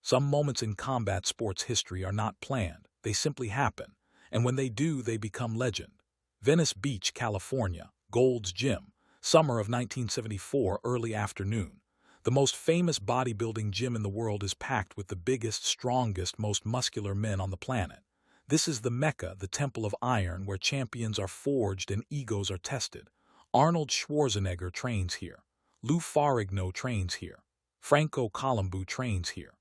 Some moments in combat sports history are not planned, they simply happen, and when they do, they become legend. Venice Beach, California, Gold's Gym, summer of 1974, early afternoon. The most famous bodybuilding gym in the world is packed with the biggest, strongest, most muscular men on the planet. This is the Mecca, the Temple of Iron, where champions are forged and egos are tested. Arnold Schwarzenegger trains here. Ferrigno trains here. Franco Columbu trains here.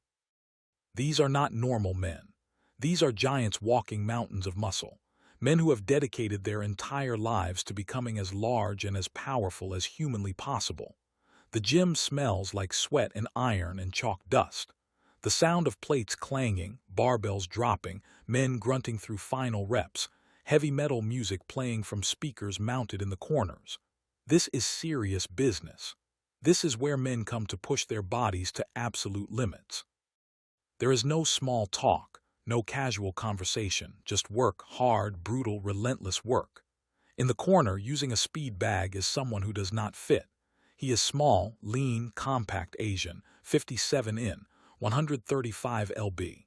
These are not normal men. These are giants walking mountains of muscle. Men who have dedicated their entire lives to becoming as large and as powerful as humanly possible. The gym smells like sweat and iron and chalk dust. The sound of plates clanging, barbells dropping, men grunting through final reps, heavy metal music playing from speakers mounted in the corners. This is serious business. This is where men come to push their bodies to absolute limits. There is no small talk, no casual conversation, just work, hard, brutal, relentless work. In the corner, using a speed bag, is someone who does not fit. He is small, lean, compact Asian, 57 in, 135 lb.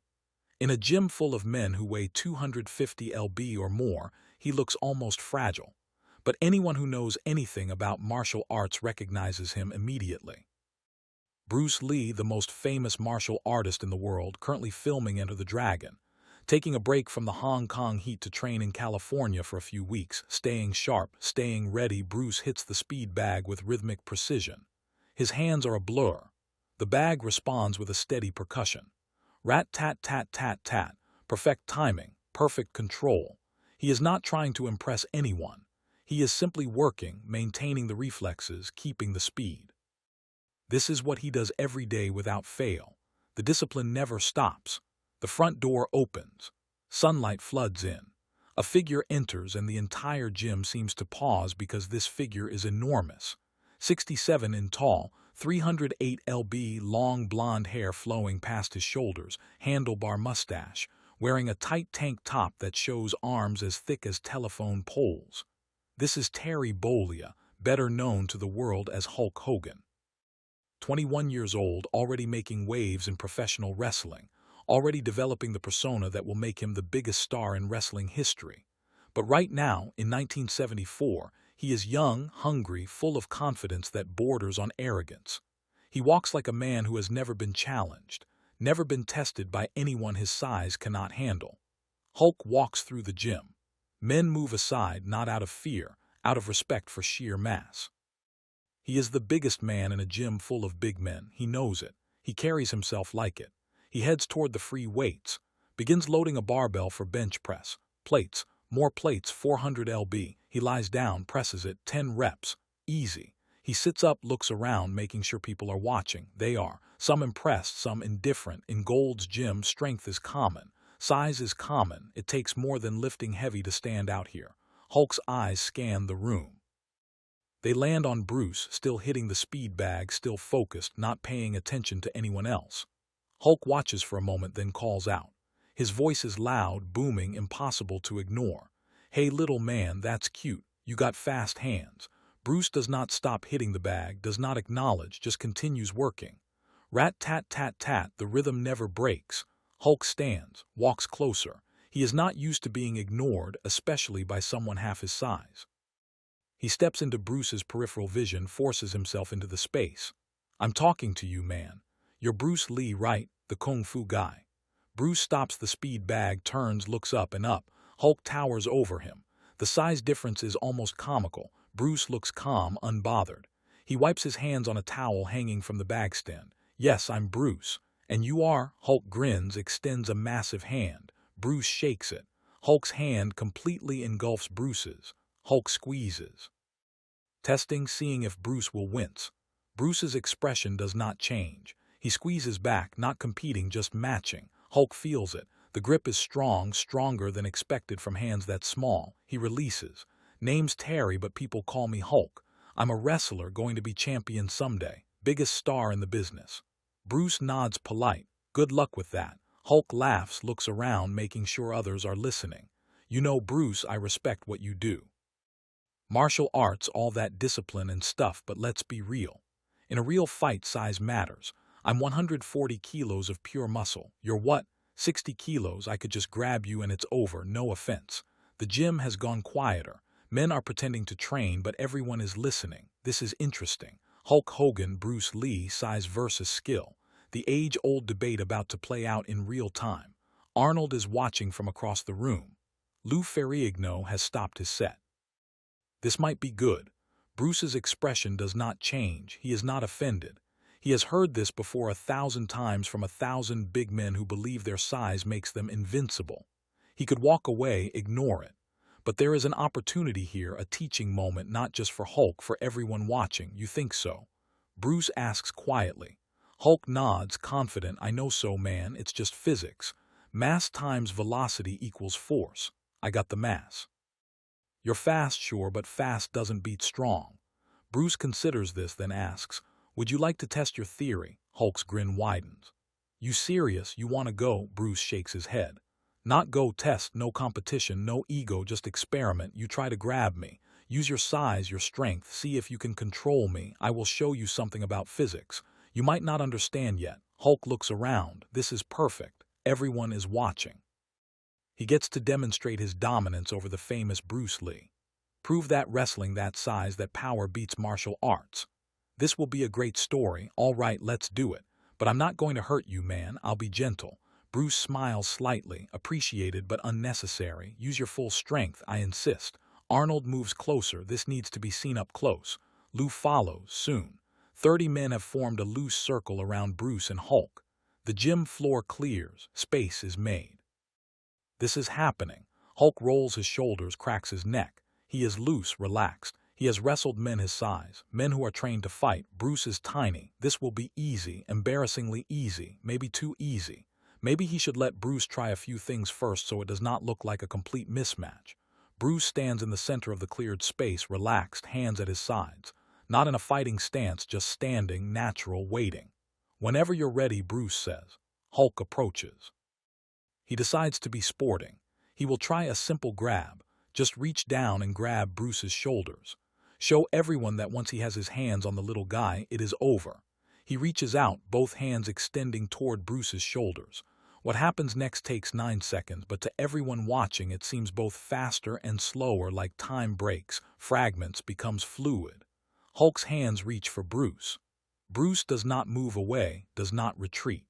In a gym full of men who weigh 250 lb or more, he looks almost fragile. But anyone who knows anything about martial arts recognizes him immediately. Bruce Lee, the most famous martial artist in the world, currently filming Enter the Dragon. Taking a break from the Hong Kong heat to train in California for a few weeks, staying sharp, staying ready, Bruce hits the speed bag with rhythmic precision. His hands are a blur. The bag responds with a steady percussion. Rat-tat-tat-tat-tat. Perfect timing, perfect control. He is not trying to impress anyone. He is simply working, maintaining the reflexes, keeping the speed. This is what he does every day without fail. The discipline never stops. The front door opens. Sunlight floods in. A figure enters and the entire gym seems to pause because this figure is enormous. 67 in tall, 308 lb, long blonde hair flowing past his shoulders, handlebar mustache, wearing a tight tank top that shows arms as thick as telephone poles. This is Bollea, better known to the world as Hulk Hogan. 21 years old, already making waves in professional wrestling, already developing the persona that will make him the biggest star in wrestling history. But right now, in 1974, he is young, hungry, full of confidence that borders on arrogance. He walks like a man who has never been challenged, never been tested by anyone his size cannot handle. Hulk walks through the gym. Men move aside, not out of fear, out of respect for sheer mass. He is the biggest man in a gym full of big men. He knows it. He carries himself like it. He heads toward the free weights, begins loading a barbell for bench press. Plates, more plates, 400 lb. He lies down, presses it, 10 reps. Easy. He sits up, looks around, making sure people are watching. They are. Some impressed, some indifferent. In Gold's Gym, strength is common. Size is common. It takes more than lifting heavy to stand out here. Hulk's eyes scan the room. They land on Bruce, still hitting the speed bag, still focused, not paying attention to anyone else. Hulk watches for a moment, then calls out. His voice is loud, booming, impossible to ignore. "Hey little man, that's cute. You got fast hands." Bruce does not stop hitting the bag, does not acknowledge, just continues working. Rat-tat-tat-tat, the rhythm never breaks. Hulk stands, walks closer. He is not used to being ignored, especially by someone half his size. He steps into Bruce's peripheral vision, forces himself into the space. "I'm talking to you, man. You're Bruce Lee, right? The Kung Fu guy." Bruce stops the speed bag, turns, looks up and up. Hulk towers over him. The size difference is almost comical. Bruce looks calm, unbothered. He wipes his hands on a towel hanging from the bag stand. "Yes, I'm Bruce. And you are?" Hulk grins, extends a massive hand. Bruce shakes it. Hulk's hand completely engulfs Bruce's. Hulk squeezes. Testing, seeing if Bruce will wince. Bruce's expression does not change. He squeezes back, not competing, just matching. Hulk feels it. The grip is strong, stronger than expected from hands that small. He releases. "Name's Terry, but people call me Hulk. I'm a wrestler, going to be champion someday. Biggest star in the business." Bruce nods polite. "Good luck with that." Hulk laughs, looks around, making sure others are listening. "You know, Bruce, I respect what you do. Martial arts, all that discipline and stuff, but let's be real. In a real fight, size matters. I'm 140 kilos of pure muscle. You're what? 60 kilos, I could just grab you and it's over, no offense. The gym has gone quieter. Men are pretending to train, but everyone is listening. This is interesting. Hulk Hogan, Bruce Lee, size versus skill. The age-old debate about to play out in real time. Arnold is watching from across the room. Lou Ferrigno has stopped his set. This might be good. Bruce's expression does not change. He is not offended. He has heard this before 1,000 times from 1,000 big men who believe their size makes them invincible. He could walk away, ignore it. But there is an opportunity here, a teaching moment, not just for Hulk, for everyone watching. You think so? Bruce asks quietly. Hulk nods, confident. I know so, man. It's just physics. Mass times velocity equals force. I got the mass. You're fast, sure, but fast doesn't beat strong. Bruce considers this, then asks, would you like to test your theory? Hulk's grin widens. You serious? You want to go? Bruce shakes his head. Not go test, no competition, no ego, just experiment. You try to grab me. Use your size, your strength. See if you can control me. I will show you something about physics. You might not understand yet. Hulk looks around. This is perfect. Everyone is watching. He gets to demonstrate his dominance over the famous Bruce Lee. Prove that wrestling, that size, that power beats martial arts. This will be a great story. All right, let's do it. But I'm not going to hurt you, man. I'll be gentle. Bruce smiles slightly, appreciated but unnecessary. Use your full strength, I insist. Arnold moves closer. This needs to be seen up close. Lou follows, soon. 30 men have formed a loose circle around Bruce and Hulk. The gym floor clears. Space is made. This is happening. Hulk rolls his shoulders, cracks his neck. He is loose, relaxed. He has wrestled men his size, men who are trained to fight. Bruce is tiny. This will be easy, embarrassingly easy, maybe too easy. Maybe he should let Bruce try a few things first so it does not look like a complete mismatch. Bruce stands in the center of the cleared space, relaxed, hands at his sides. Not in a fighting stance, just standing, natural, waiting. Whenever you're ready, Bruce says. Hulk approaches. He decides to be sporting. He will try a simple grab. Just reach down and grab Bruce's shoulders. Show everyone that once he has his hands on the little guy, it is over. He reaches out, both hands extending toward Bruce's shoulders. What happens next takes 9 seconds, but to everyone watching it seems both faster and slower, like time breaks, fragments, becomes fluid. Hulk's hands reach for Bruce. Bruce does not move away, does not retreat.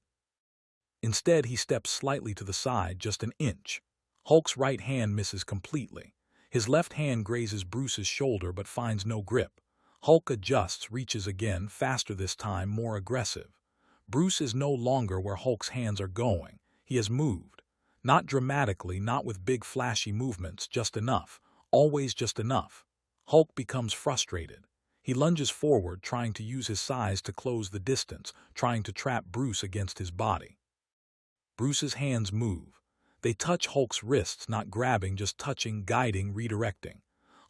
Instead, he steps slightly to the side, just an inch. Hulk's right hand misses completely. His left hand grazes Bruce's shoulder but finds no grip. Hulk adjusts, reaches again, faster this time, more aggressive. Bruce is no longer where Hulk's hands are going. He has moved. Not dramatically, not with big flashy movements, just enough. Always just enough. Hulk becomes frustrated. He lunges forward, trying to use his size to close the distance, trying to trap Bruce against his body. Bruce's hands move. They touch Hulk's wrists, not grabbing, just touching, guiding, redirecting.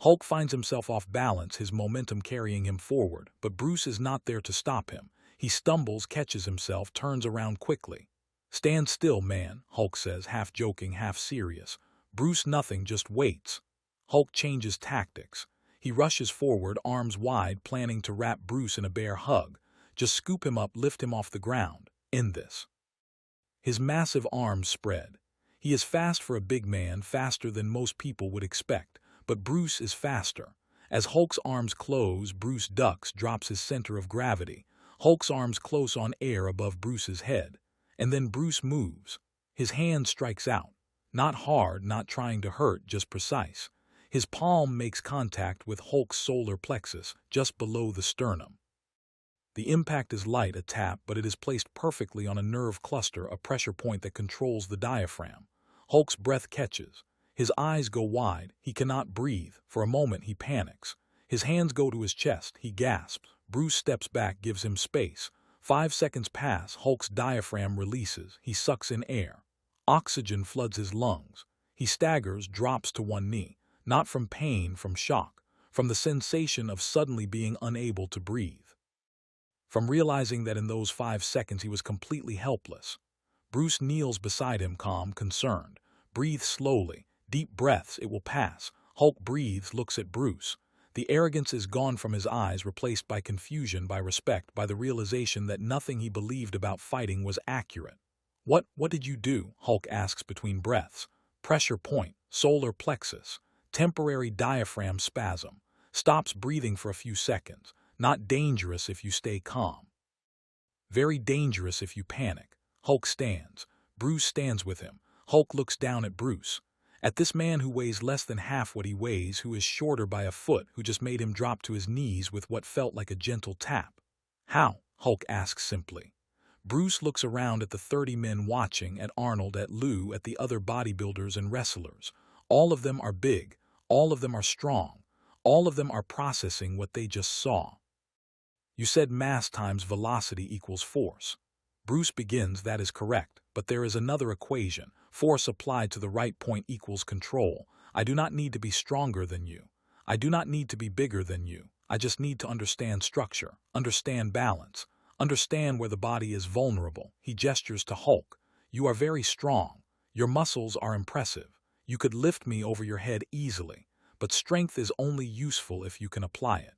Hulk finds himself off balance, his momentum carrying him forward, but Bruce is not there to stop him. He stumbles, catches himself, turns around quickly. Stand still, man, Hulk says, half joking, half serious. Bruce nothing, just waits. Hulk changes tactics. He rushes forward, arms wide, planning to wrap Bruce in a bear hug. Just scoop him up, lift him off the ground. End this. His massive arms spread. He is fast for a big man, faster than most people would expect, but Bruce is faster. As Hulk's arms close, Bruce ducks, drops his center of gravity. Hulk's arms close on air above Bruce's head. And then Bruce moves. His hand strikes out. Not hard, not trying to hurt, just precise. His palm makes contact with Hulk's solar plexus, just below the sternum. The impact is light, a tap, but it is placed perfectly on a nerve cluster, a pressure point that controls the diaphragm. Hulk's breath catches. His eyes go wide. He cannot breathe. For a moment, he panics. His hands go to his chest. He gasps. Bruce steps back, gives him space. 5 seconds pass. Hulk's diaphragm releases. He sucks in air. Oxygen floods his lungs. He staggers, drops to one knee. Not from pain, from shock. From the sensation of suddenly being unable to breathe. From realizing that in those 5 seconds he was completely helpless. Bruce kneels beside him, calm, concerned. Breathe slowly. Deep breaths, it will pass. Hulk breathes, looks at Bruce. The arrogance is gone from his eyes, replaced by confusion, by respect, by the realization that nothing he believed about fighting was accurate. What did you do?" Hulk asks between breaths. Pressure point, solar plexus, temporary diaphragm spasm. Stops breathing for a few seconds. Not dangerous if you stay calm. Very dangerous if you panic. Hulk stands. Bruce stands with him. Hulk looks down at Bruce. At this man who weighs less than half what he weighs, who is shorter by a foot, who just made him drop to his knees with what felt like a gentle tap. "How?" Hulk asks simply. Bruce looks around at the 30 men watching, at Arnold, at Lou, at the other bodybuilders and wrestlers. All of them are big. All of them are strong. All of them are processing what they just saw. "You said mass times velocity equals force." Bruce begins. "That is correct, but there is another equation. Force applied to the right point equals control. I do not need to be stronger than you. I do not need to be bigger than you. I just need to understand structure, understand balance, understand where the body is vulnerable." He gestures to Hulk. "You are very strong. Your muscles are impressive. You could lift me over your head easily, but strength is only useful if you can apply it.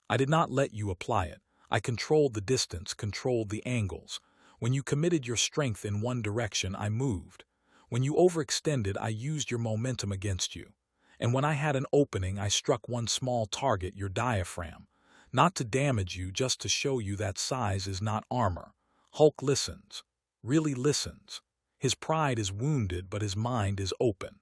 I did not let you apply it. I controlled the distance, controlled the angles. When you committed your strength in one direction, I moved. When you overextended, I used your momentum against you. And when I had an opening, I struck one small target, your diaphragm. Not to damage you, just to show you that size is not armor." Hulk listens. Really listens. His pride is wounded, but his mind is open.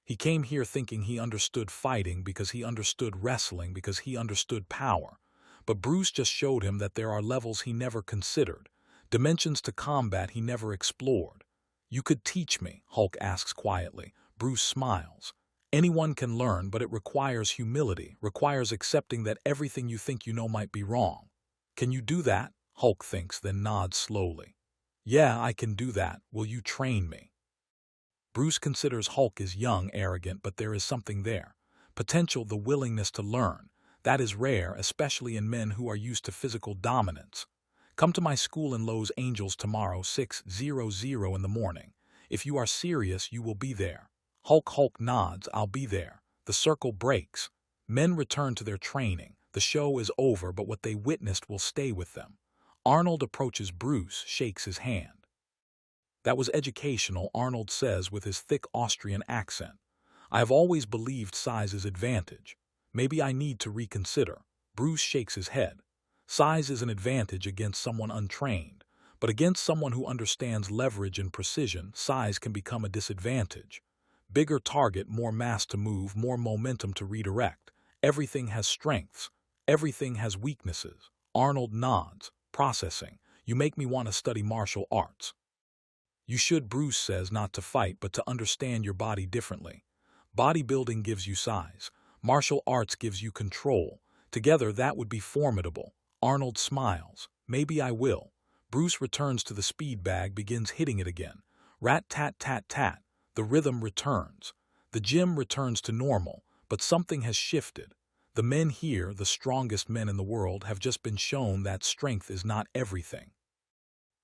He came here thinking he understood fighting, because he understood wrestling, because he understood power. But Bruce just showed him that there are levels he never considered, dimensions to combat he never explored. "You could teach me?" Hulk asks quietly. Bruce smiles. "Anyone can learn, but it requires humility, requires accepting that everything you think you know might be wrong." "Can you do that?" Hulk thinks, then nods slowly. "Yeah, I can do that. Will you train me?" Bruce considers Hulk is young, arrogant, but there is something there. Potential, the willingness to learn. That is rare, especially in men who are used to physical dominance. "Come to my school in Los Angeles tomorrow, 6:00 in the morning. If you are serious, you will be there." Hulk nods. "I'll be there." The circle breaks. Men return to their training. The show is over, but what they witnessed will stay with them. Arnold approaches Bruce, shakes his hand. "That was educational," Arnold says with his thick Austrian accent. "I have always believed size is advantage. Maybe I need to reconsider." Bruce shakes his head. Size is an advantage against someone untrained, but against someone who understands leverage and precision, size can become a disadvantage. Bigger target, more mass to move, more momentum to redirect. Everything has strengths. Everything has weaknesses. Arnold nods. Processing. "You make me want to study martial arts." "You should," Bruce says, "not to fight, but to understand your body differently. Bodybuilding gives you size. Martial arts gives you control. Together, that would be formidable." Arnold smiles. "Maybe I will." Bruce returns to the speed bag, begins hitting it again. Rat-tat-tat-tat. The rhythm returns. The gym returns to normal, but something has shifted. The men here, the strongest men in the world, have just been shown that strength is not everything.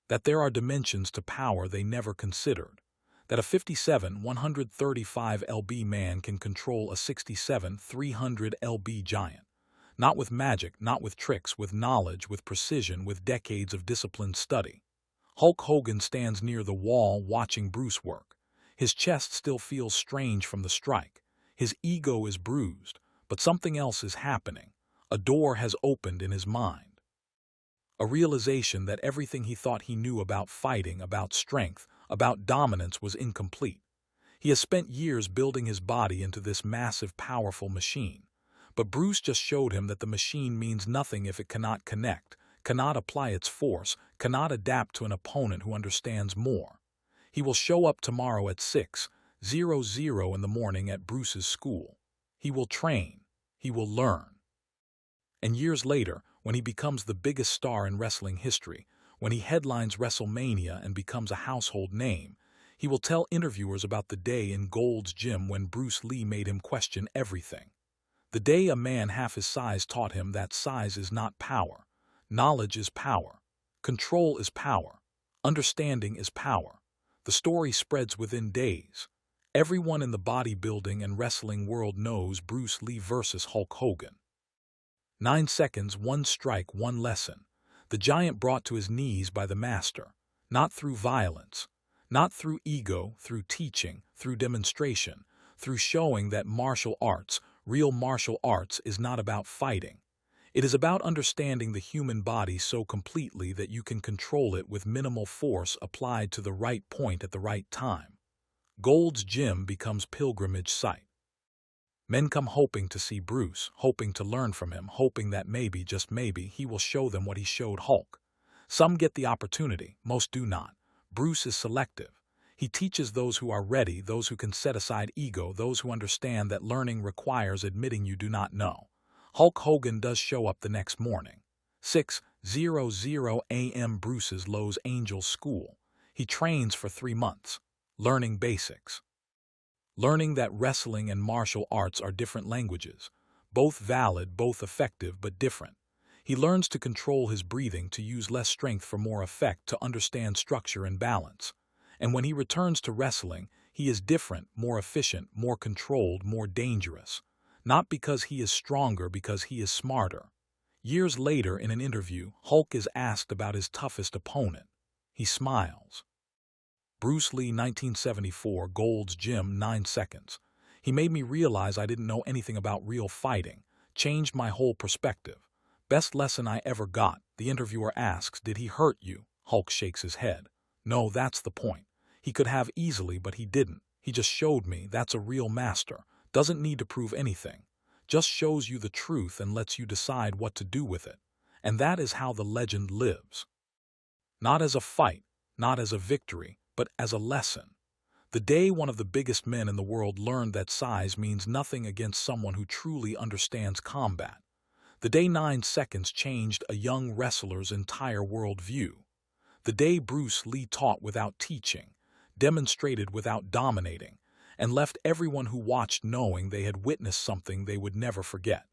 That there are dimensions to power they never considered. That a 57, 135 lb man can control a 67, 300 lb giant. Not with magic, not with tricks, with knowledge, with precision, with decades of disciplined study. Hulk Hogan stands near the wall watching Bruce work. His chest still feels strange from the strike. His ego is bruised, but something else is happening. A door has opened in his mind. A realization that everything he thought he knew about fighting, about strength, about dominance was incomplete. He has spent years building his body into this massive, powerful machine. But Bruce just showed him that the machine means nothing if it cannot connect, cannot apply its force, cannot adapt to an opponent who understands more. He will show up tomorrow at 6:00 in the morning at Bruce's school. He will train. He will learn. And years later, when he becomes the biggest star in wrestling history, when he headlines WrestleMania and becomes a household name, he will tell interviewers about the day in Gold's Gym when Bruce Lee made him question everything. The day a man half his size taught him that size is not power. Knowledge is power. Control is power. Understanding is power. The story spreads within days. Everyone in the bodybuilding and wrestling world knows Bruce Lee versus Hulk Hogan. 9 seconds, one strike, one lesson. The giant brought to his knees by the master, not through violence, not through ego, through teaching, through demonstration, through showing that real martial arts is not about fighting. It is about understanding the human body so completely that you can control it with minimal force applied to the right point at the right time. Gold's Gym becomes pilgrimage site. Men come hoping to see Bruce, hoping to learn from him, hoping that maybe, just maybe, he will show them what he showed Hulk. Some get the opportunity, most do not. Bruce is selective. He teaches those who are ready, those who can set aside ego, those who understand that learning requires admitting you do not know. Hulk Hogan does show up the next morning. 6:00 a.m. Bruce's Los Angeles school. He trains for 3 months, learning basics. Learning that wrestling and martial arts are different languages, both valid, both effective, but different. He learns to control his breathing, to use less strength for more effect, to understand structure and balance. And when he returns to wrestling, he is different, more efficient, more controlled, more dangerous. Not because he is stronger, because he is smarter. Years later, in an interview, Hulk is asked about his toughest opponent. He smiles. Bruce Lee, 1974, Gold's Gym, 9 seconds. He made me realize I didn't know anything about real fighting. Changed my whole perspective. Best lesson I ever got. The interviewer asks, "Did he hurt you?" Hulk shakes his head. "No, that's the point. He could have easily, but he didn't. He just showed me that's a real master. Doesn't need to prove anything. Just shows you the truth and lets you decide what to do with it. And that is how the legend lives. Not as a fight, not as a victory, but as a lesson. The day one of the biggest men in the world learned that size means nothing against someone who truly understands combat. The day 9 seconds changed a young wrestler's entire worldview. The day Bruce Lee taught without teaching, demonstrated without dominating, and left everyone who watched knowing they had witnessed something they would never forget.